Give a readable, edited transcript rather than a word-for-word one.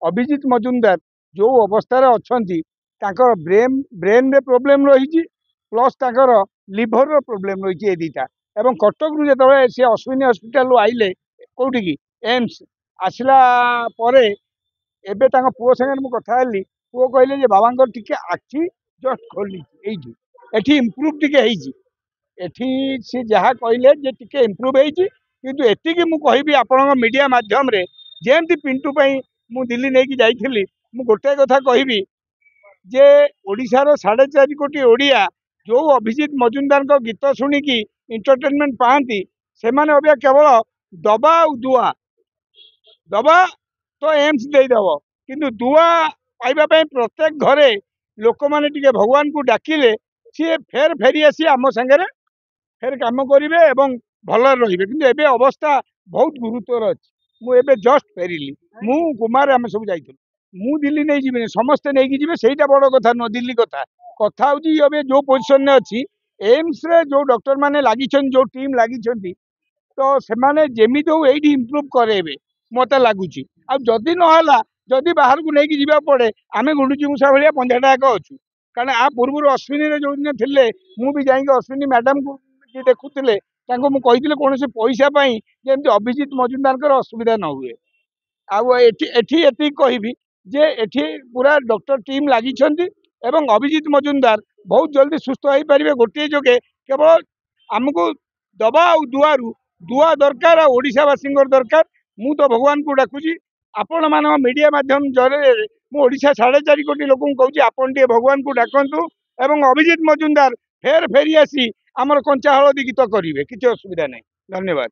अभिजित मजुमदार जो अवस्था अच्छा ब्रेन रे प्रोब्लेम रही प्लस लिभर रो प्रोब्लेम रही ए दीटा एवं कटक रु जो सी अश्विनी हॉस्पिटल आइले कौटी की एम्स आसला परे एबे पुओ संगे मु कथा हेली पुओ कहले जे बाबा टिके आखि जस्ट खोली एठी इम्प्रूव टिके हेजी एठी सी जहाँ कहले जे टिके इम्प्रूव हेजी किंतु एतिकी मु कहबी आपन मीडिया माध्यम रे जेमती पिंटू पई मु दिल्ली नहीं कि जाइथिली मु गोटे कथा कहबी जे ओडिशार 4.5 कोटी ओडिया जो अभिजित मजुमदार को गीत शुणिकी इंटरटेनमेंट पाती से अभी केवल दबा दुआ दबा तो एम्स देदेव किंतु दुआ पाइबा प्रत्येक घरे लोक मैंने टिके भगवान को डाकिले सी फेर फेरी आसी आम सागर फेर काम करेंगे एवं भल रे कि अवस्था बहुत गुरुतर अच्छी मुझे जस्ट फेरिली मु कुमार आम सब जाइल मु दिल्ली नहीं जीवन समस्ते नहीं जी से बड़ कथा नुह दिल्ली कथा कथा हूँ जो पोजिशन अच्छी एम्स रे जो डॉक्टर माने लगी जो टीम लगी तो से जमी ये इम्प्रूव करेबे मत लगुच आदि ना जदि बाहर को लेकिन जीवा पड़े आम गुंडुची मूषा भाया पंजाटा एक अच्छु कारण आ पूर्व अश्विनी जो दिन थे मुझे जाकि अश्विनी मैडम को देखुले कही कौन से पैसा जमी अभिजित मजुमदार असुविधा न हुए आठी कहबी जे एठी पूरा डॉक्टर टीम लगी अभिजित मजुमदार बहुत जल्दी सुस्थ हो पारे गोटे जोगे केवल आमको दबा और दुआरू दुआ दरकार ओडिशावासी दरकार मु तो भगवान को डाकुची आपण मान मीडिया माध्यम जरिए ओडिशा 4.5 कोटी लोक कहूँ आपन टे भगवान को डाकतु एवं अभिजित मजुमदार फेर फेरी आसी आमर कंचा हलदी गीत करेंगे किसी असुविधा नहीं। धन्यवाद।